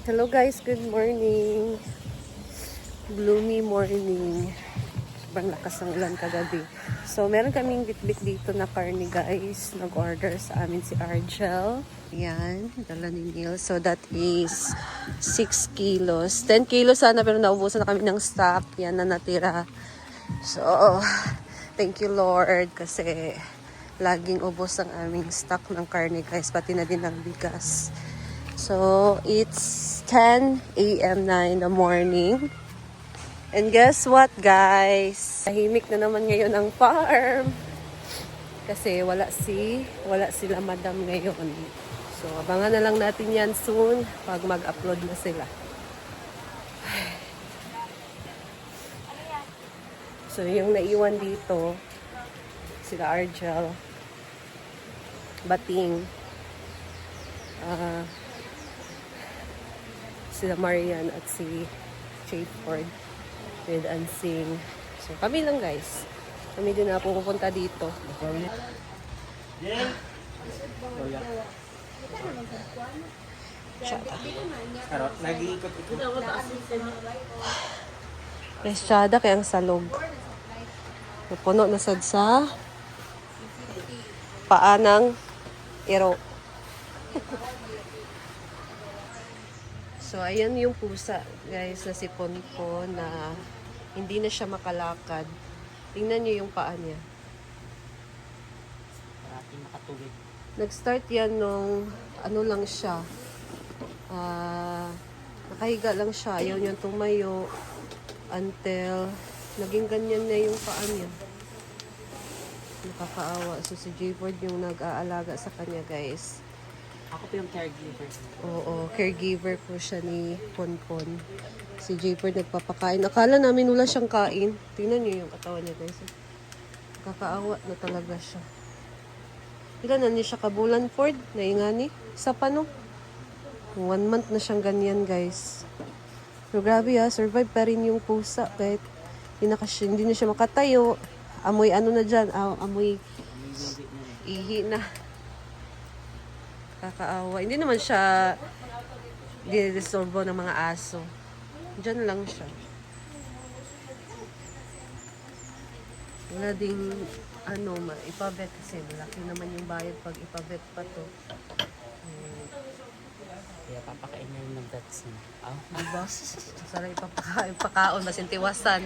Hello guys, good morning. Gloomy morning. Sobrang lakas ng ulan kagabi. So, meron kaming bitbit dito na karne guys. Nag-order sa amin si Argel. Yan, dala ni Neil. So, that is 6 kilos. 10 kilos sana pero naubusan na kami ng stock. Yan na natira. So, thank you Lord kasi laging ubos ang aming stock ng karne guys. Pati na din ng bigas. So, it's 10 a.m. na in the morning. And guess what, guys? Tahimik na naman ngayon ang farm. Kasi wala sila madam ngayon. So, abangan na lang natin yan soon pag mag-upload na sila. So, yung naiwan dito, sila Argel, Bating, sila Marian at si Chayford with Ansing. So, kami lang guys. Kami din na pupunta dito. Presyada kaya ang salog. Napuno na sad sa paa ng iro. So, ayan yung pusa, guys, na si Ponpon na hindi na siya makalakad. Tingnan niyo yung paa niya. Nag-start yan nung, ano lang siya, nakahiga lang siya. Ayaw niyang tumayo until naging ganyan na yung paa niya. Nakakaawa. So, si Jayford yung nag-aalaga sa kanya, guys. Ako po yung caregiver. Oo, caregiver po siya ni Ponpon. Si Jayford nagpapakain. Akala namin wala siyang kain. Tingnan niyo yung katawan niya, guys. Nakakaawa na talaga siya. Ilan na niya siya kabulan, Ford? Naingani? Sa pano? 1 month na siyang ganyan, guys. So, grabe survive pa rin yung pusa. Kahit hindi na siya makatayo. Amoy ano na dyan? Amoy ihi na. Kakaawa. Hindi naman siya diresolvo ng mga aso. Diyan lang siya. Wala ding ipabet kasi malaki naman yung bayad pag ipabet pa to. Kaya papakain na yung mag-dots niya. Diba? Sarap ipakaon, masintiwasan.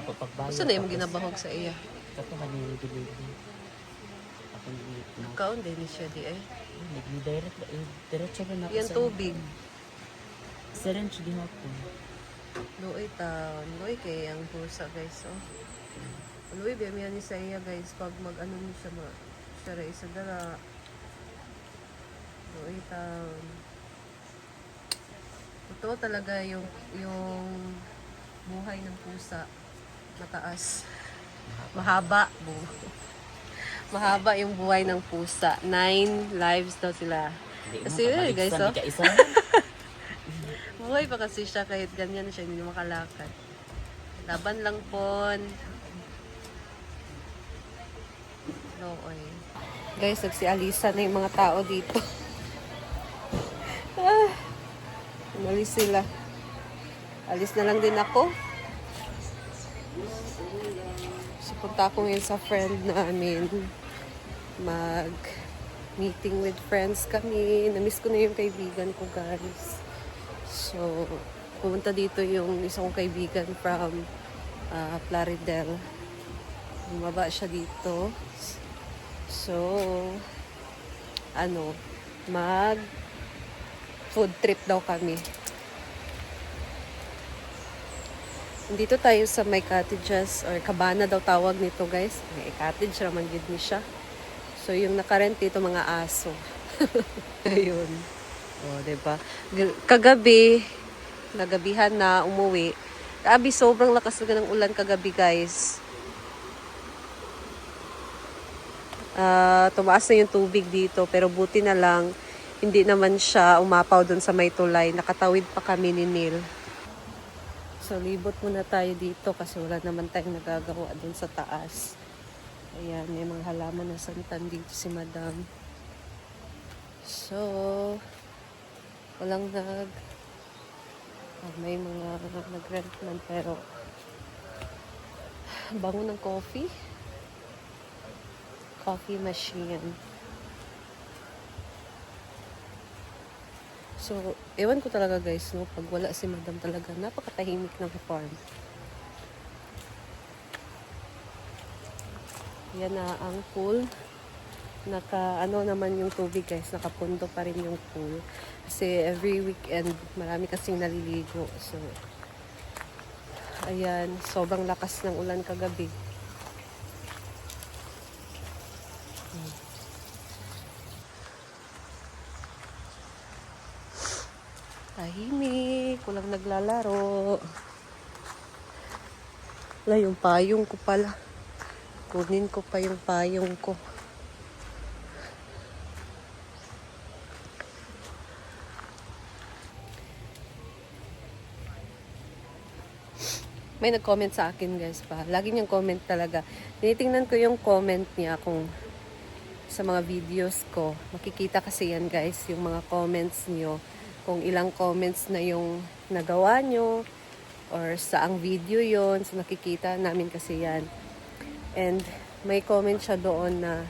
Napapagbayad. Gusto na yung ginabahog sa iya. Ito man yung delivery. Ako yung Nagkaon din siya di eh. Diretso ba na Yan tubig. Syringe di ako. Luoy taon. Luoy kay ang pusa guys. Oh. Luoy biyamihan ni sa iya guys. Pag mag-ano niya siya siya rin isa dara. Luoy taon. Ito talaga yung buhay ng pusa. Mataas. Mahaba. Mahaba yung buhay ng pusa. 9 lives daw sila. Kasi guys, oh. Buhay pa kasi siya kahit ganyan siya, hindi makalakad. Laban lang pon. Looy. Guys, nagsialisa na yung mga tao dito. Umalis sila. Alis na lang din ako. So, punta ako ngayon sa friend namin. Mag-meeting with friends kami. Namiss ko na yung kaibigan ko, guys. So, pumunta dito yung isang kaibigan from Plaridel. Bumaba siya dito. So, mag-food trip daw kami. Dito tayo sa may cottages or cabana daw tawag nito guys. May cottage naman gid ni siya. So yung nakarent dito mga aso. Ayun. Oh, 'di ba? Kagabi, nagabihan na umuwi. Grabe sobrang lakas ng ulan kagabi, guys. Tumaas na yung tubig dito pero buti na lang hindi naman siya umapaw doon sa may tulay. Nakatawid pa kami ni Neil. So, libot muna tayo dito kasi wala naman tayong nagagawa dun sa taas. Ayan, may mga halaman na santan dito si Madam. So, walang may mga nag-rent man pero bango ng coffee. Coffee machine. So, ewan ko talaga guys, no? Pag wala si madam talaga, napakatahimik ng farm. Yan na ang pool. Ano naman yung tubig guys, nakapundo pa rin yung pool. Kasi every weekend, marami kasing naliligo. So, ayan, sobrang lakas ng ulan kagabi. Tahimik, walang naglalaro. Wala, yung payong ko pala. Kunin ko pa yung payong ko. May nag-comment sa akin guys pa. Lagi niyang comment talaga. Tinitingnan ko yung comment niya kung sa mga videos ko. Makikita kasi yan guys, yung mga comments niyo. Kung ilang comments na yung nagawa nyo or saang video yon, so nakikita namin kasi yan. And may comment siya doon na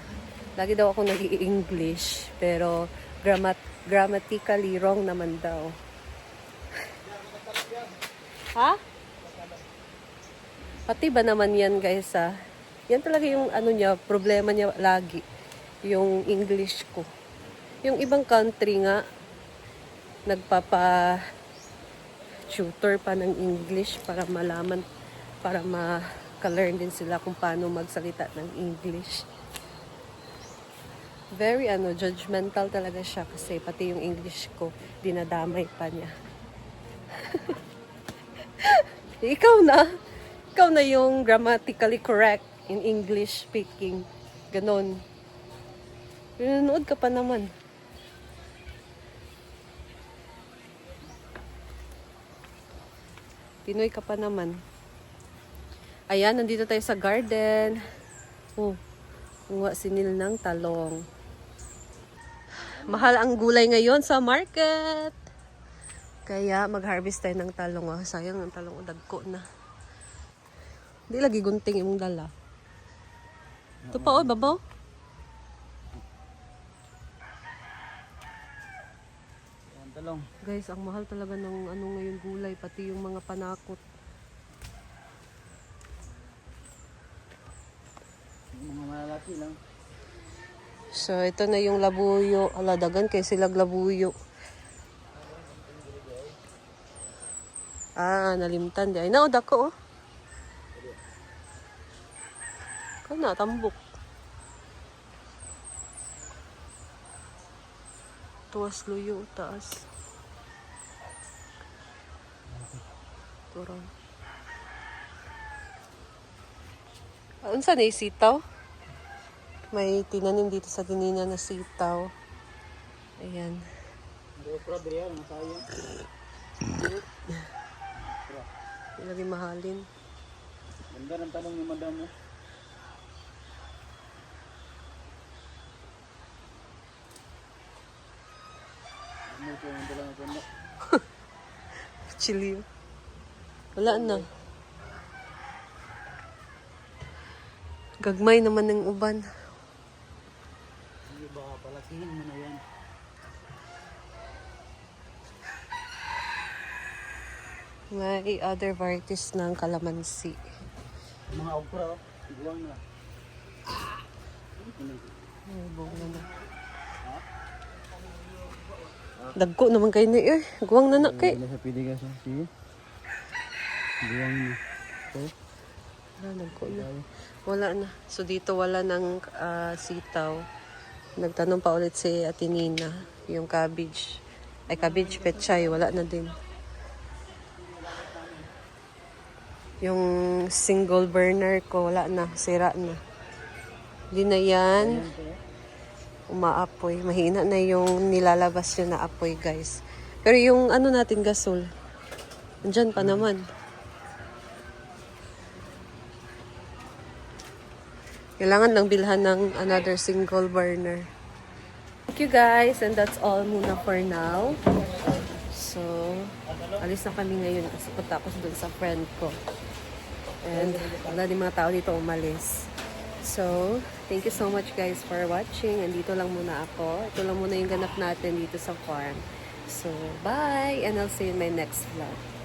lagi daw ako nag-i-English pero grammatically wrong naman daw. Ha? Pati ba naman yan guys ha? Yan talaga yung ano niya, problema niya lagi. Yung English ko. Yung ibang country nga, nagpapa-tutor pa ng English para malaman, para maka-learn din sila kung paano magsalita ng English. Very judgmental talaga siya kasi pati yung English ko, dinadamay pa niya. Ikaw na yung grammatically correct in English speaking. Ganon. Nanonood ka pa naman. Pinoy ka pa naman. Ayan, nandito tayo sa garden. Oh, kumuha si Neil ng talong. Mahal ang gulay ngayon sa market. Kaya mag-harvest tayo ng talong. Oh, sayang ang talong, dagko na. Hindi lagi gunting yung dala. Ito pa, oh, babaw. Talong. Guys, ang mahal talaga ng ngayon gulay, pati yung mga panakot. Mga malalaki lang. So, ito na yung labuyo. Aladagan kay silag labuyo. Nalimtan di. Ay, naoda ko, oh. Kaya na, tambok. Tuwas luyo, taas. Turang. Unsa na sitaw? May tinanim dito sa tinina na sitaw. Ayan. Lagi mahalin. Ganda ng talong ni madam mo. Ano ito yung dalang ito? Chili. Wala na. Gagmay naman ng uban. Hindi ba palakihin mo na yan? May other varieties ng kalamansi. Mga okra, oh. Iguang na. Ay, bunga na. Dagko naman kayo na eh. Guwang na kay. Wala sa pili kasi. Sige. Iguang na. Ito. Dagko na. Wala na. So dito wala ng sitaw. Nagtanong pa ulit si Ate Nina. Yung cabbage. Ay, cabbage pechay. Wala na din. Yung single burner ko, wala na. Sira na. Hindi na yan. Umaapoy. Mahina na yung nilalabas yun na apoy, guys. Pero yung natin gasol, andyan pa naman. Kailangan lang bilhan ng another single burner. thank you guys. And that's all muna for now. So, alis na kami ngayon kasi punta ako dun sa friend ko. And wala din mga tao dito umalis. So, thank you so much guys for watching. Andito lang muna ako. Ito lang muna yung ganap natin dito sa farm. So, bye! And I'll see you in my next vlog.